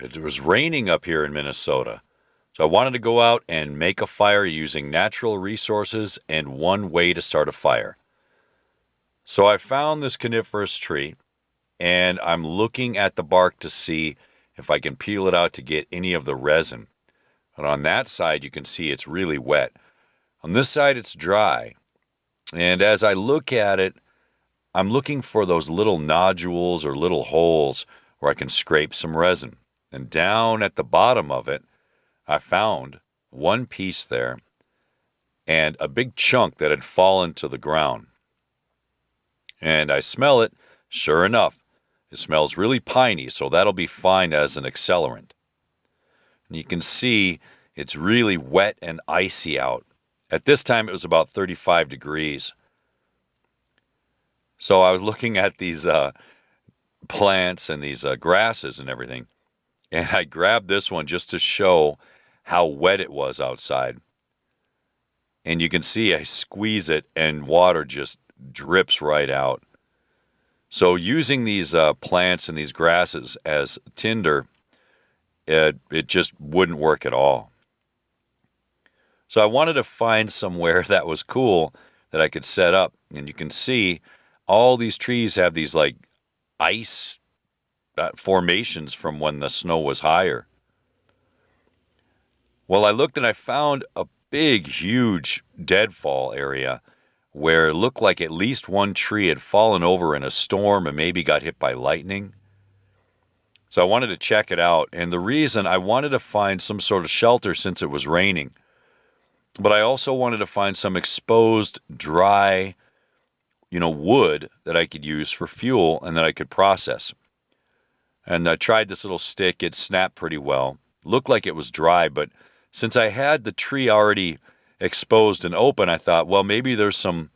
It was raining up here in Minnesota. So I wanted to go out and make a fire using natural resources and one way to start a fire. So I found this coniferous tree and I'm looking at the bark to see if I can peel it out to get any of the resin. And on that side, you can see it's really wet. On this side, it's dry. And as I look at it, I'm looking for those little nodules or little holes where I can scrape some resin. And down at the bottom of it, I found one piece there and a big chunk that had fallen to the ground. And I smell it. Sure enough, it smells really piney, so that'll be fine as an accelerant. And you can see it's really wet and icy out. At this time, it was about 35 degrees. So I was looking at these plants and these grasses and everything, and I grabbed this one just to show how wet it was outside. And you can see I squeeze it and water just drips right out. So using these plants and these grasses as tinder, it just wouldn't work at all. So I wanted to find somewhere that was cool that I could set up. And you can see all these trees have these like ice formations from when the snow was higher. Well, I looked and I found a big, huge deadfall area where it looked like at least one tree had fallen over in a storm and maybe got hit by lightning. So I wanted to check it out. And the reason I wanted to find some sort of shelter since it was raining, but I also wanted to find some exposed, dry, wood that I could use for fuel and that I could process. And I tried this little stick. It snapped pretty well. Looked like it was dry, but since I had the tree already exposed and open, I thought, well, maybe there's some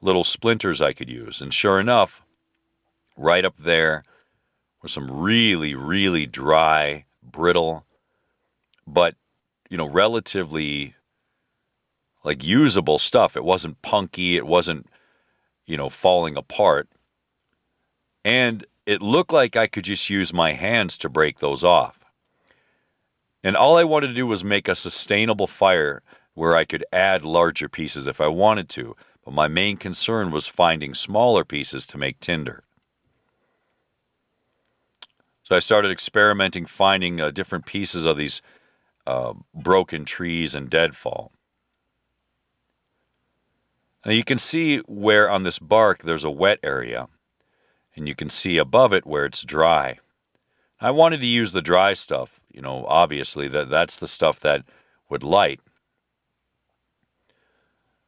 little splinters I could use. And sure enough, right up there were some really, really dry, brittle, but, relatively like usable stuff. It wasn't punky. It wasn't, falling apart. And it looked like I could just use my hands to break those off. And all I wanted to do was make a sustainable fire where I could add larger pieces if I wanted to. But my main concern was finding smaller pieces to make tinder. So I started experimenting, finding different pieces of these broken trees and deadfall. Now you can see where on this bark there's a wet area. And you can see above it where it's dry. I wanted to use the dry stuff, obviously that's the stuff that would light.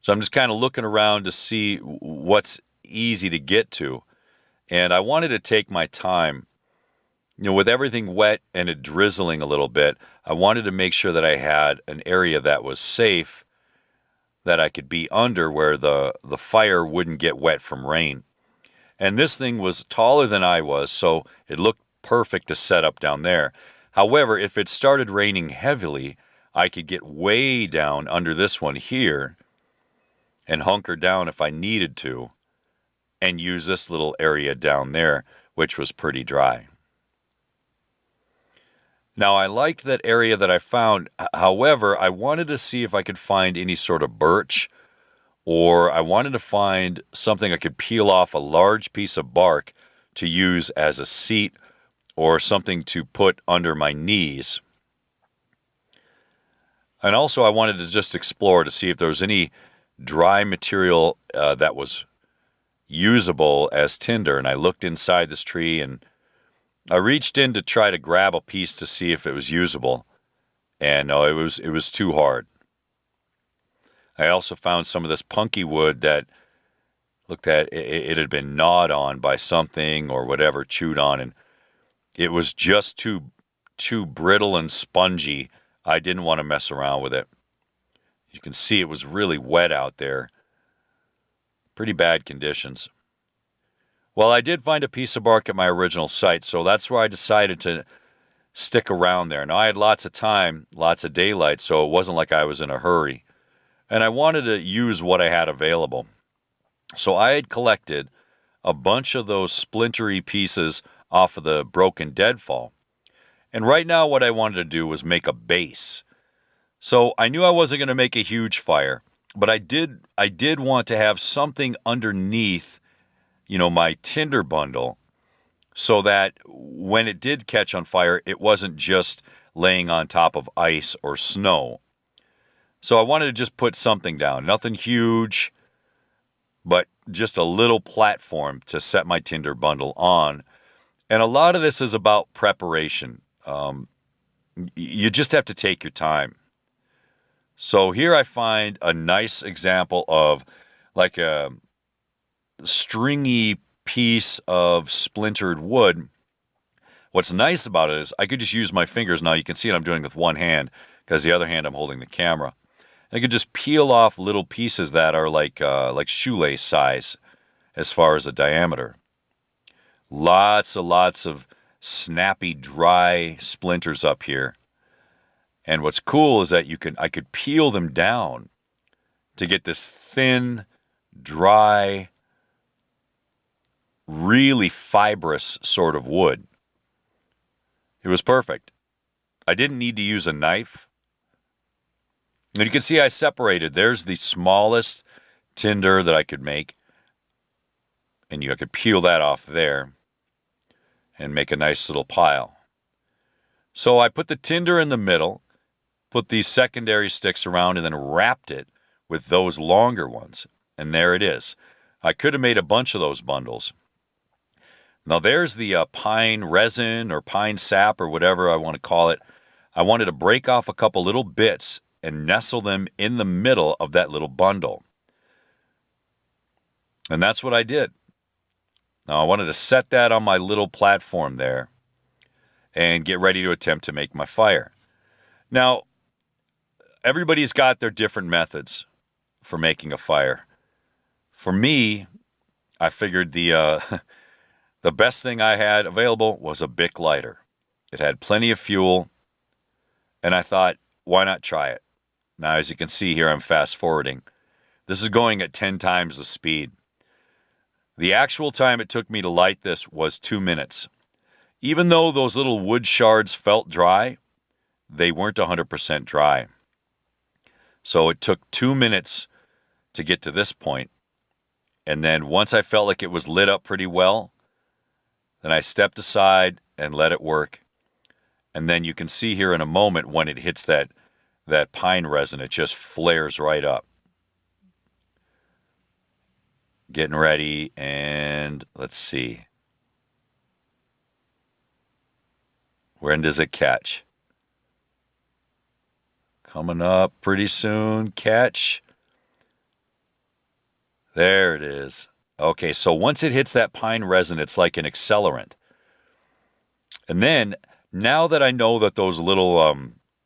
So I'm just kind of looking around to see what's easy to get to. And I wanted to take my time. With everything wet and it drizzling a little bit, I wanted to make sure that I had an area that was safe, that I could be under where the fire wouldn't get wet from rain. And this thing was taller than I was, so it looked perfect to set up down there. However, if it started raining heavily, I could get way down under this one here and hunker down if I needed to and use this little area down there, which was pretty dry. Now, I liked that area that I found. However, I wanted to see if I could find any sort of birch, or I wanted to find something I could peel off a large piece of bark to use as a seat or something to put under my knees. And also I wanted to just explore to see if there was any dry material that was usable as tinder. And I looked inside this tree and I reached in to try to grab a piece to see if it was usable. And no, it was too hard. I also found some of this punky wood that looked at it had been gnawed on by something or whatever, chewed on, and it was just too brittle and spongy. I didn't want to mess around with it. You can see it was really wet out there. Pretty bad conditions. Well, I did find a piece of bark at my original site, so that's where I decided to stick around there. Now, I had lots of time, lots of daylight, so it wasn't like I was in a hurry. And I wanted to use what I had available. So I had collected a bunch of those splintery pieces off of the broken deadfall. And right now what I wanted to do was make a base. So I knew I wasn't going to make a huge fire, but I did want to have something underneath, my tinder bundle so that when it did catch on fire, it wasn't just laying on top of ice or snow. So I wanted to just put something down, nothing huge, but just a little platform to set my tinder bundle on. And a lot of this is about preparation. You just have to take your time. So here I find a nice example of like a stringy piece of splintered wood. What's nice about it is I could just use my fingers. Now you can see what I'm doing with one hand because the other hand I'm holding the camera. I could just peel off little pieces that are like shoelace size as far as the diameter. Lots of snappy, dry splinters up here. And what's cool is that I could peel them down to get this thin, dry, really fibrous sort of wood. It was perfect. I didn't need to use a knife. And you can see I separated. There's the smallest tinder that I could make. And I could peel that off there and make a nice little pile. So I put the tinder in the middle, put these secondary sticks around, and then wrapped it with those longer ones. And there it is. I could have made a bunch of those bundles. Now there's the pine resin or pine sap or whatever I want to call it. I wanted to break off a couple little bits and nestle them in the middle of that little bundle. And that's what I did. Now I wanted to set that on my little platform there and get ready to attempt to make my fire. Now, everybody's got their different methods for making a fire. For me, I figured the the best thing I had available was a Bic lighter. It had plenty of fuel, and I thought, why not try it? Now, as you can see here, I'm fast forwarding. This is going at 10 times the speed. The actual time it took me to light this was 2 minutes. Even though those little wood shards felt dry, they weren't 100% dry. So it took 2 minutes to get to this point. And then once I felt like it was lit up pretty well, then I stepped aside and let it work. And then you can see here in a moment when it hits that pine resin, it just flares right up. Getting ready, and let's see. When does it catch? Coming up pretty soon. Catch. There it is. Okay, so once it hits that pine resin, it's like an accelerant. And then, now that I know that those little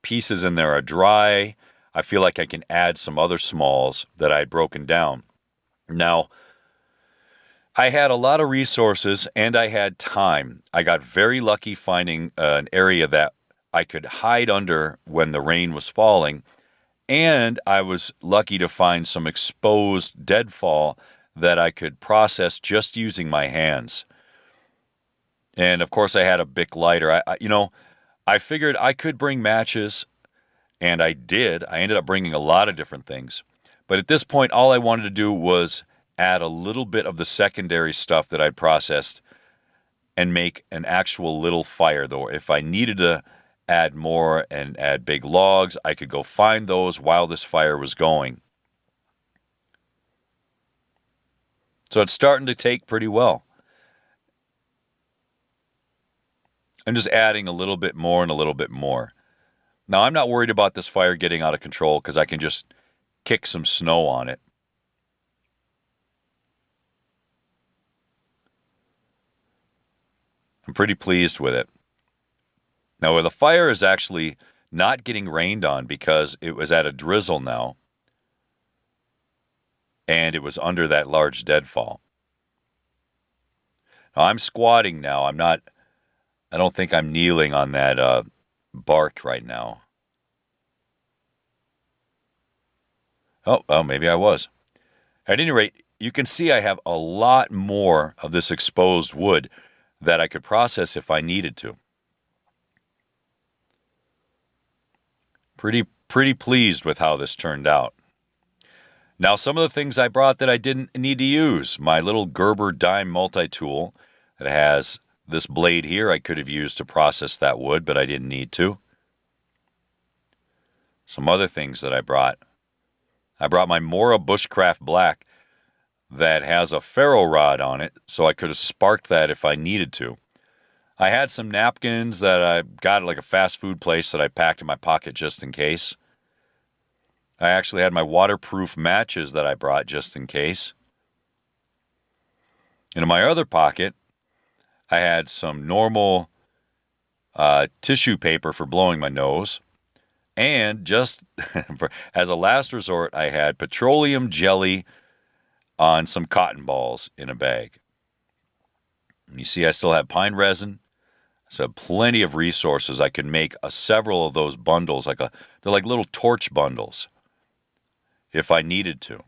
pieces in there are dry, I feel like I can add some other smalls that I had broken down. Now, I had a lot of resources and I had time. I got very lucky finding an area that I could hide under when the rain was falling. And I was lucky to find some exposed deadfall that I could process just using my hands. And of course, I had a Bic lighter. I figured I could bring matches, and I did. I ended up bringing a lot of different things. But at this point, all I wanted to do was add a little bit of the secondary stuff that I'd processed and make an actual little fire, though. If I needed to add more and add big logs, I could go find those while this fire was going. So it's starting to take pretty well. I'm just adding a little bit more and a little bit more. Now, I'm not worried about this fire getting out of control because I can just kick some snow on it. I'm pretty pleased with it. Now, where the fire is actually not getting rained on because it was at a drizzle now, and it was under that large deadfall. Now, I'm squatting now. I don't think I'm kneeling on that bark right now. Oh, maybe I was. At any rate, you can see I have a lot more of this exposed wood that I could process if I needed to. Pretty pleased with how this turned out. Now, some of the things I brought that I didn't need to use, my little Gerber dime multi-tool that has this blade here I could have used to process that wood, but I didn't need to. Some other things that I brought my Mora Bushcraft Black that has a ferro rod on it, so I could have sparked that if I needed to. I had some napkins that I got at like a fast food place that I packed in my pocket just in case. I actually had my waterproof matches that I brought just in case. And in my other pocket, I had some normal tissue paper for blowing my nose. And just as a last resort, I had petroleum jelly on some cotton balls in a bag. And you see, I still have pine resin. So plenty of resources. I could make several of those bundles. They're like little torch bundles if I needed to.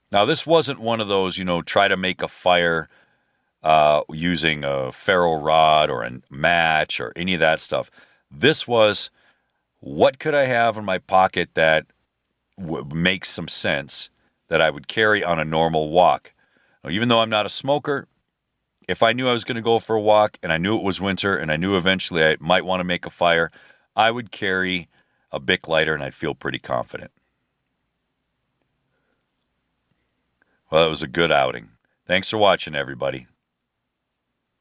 Now, this wasn't one of those, try to make a fire using a ferro rod or a match or any of that stuff. This was, what could I have in my pocket that makes some sense that I would carry on a normal walk? Now, even though I'm not a smoker, if I knew I was going to go for a walk and I knew it was winter and I knew eventually I might want to make a fire, I would carry a Bic lighter and I'd feel pretty confident. Well, it was a good outing. Thanks for watching, everybody.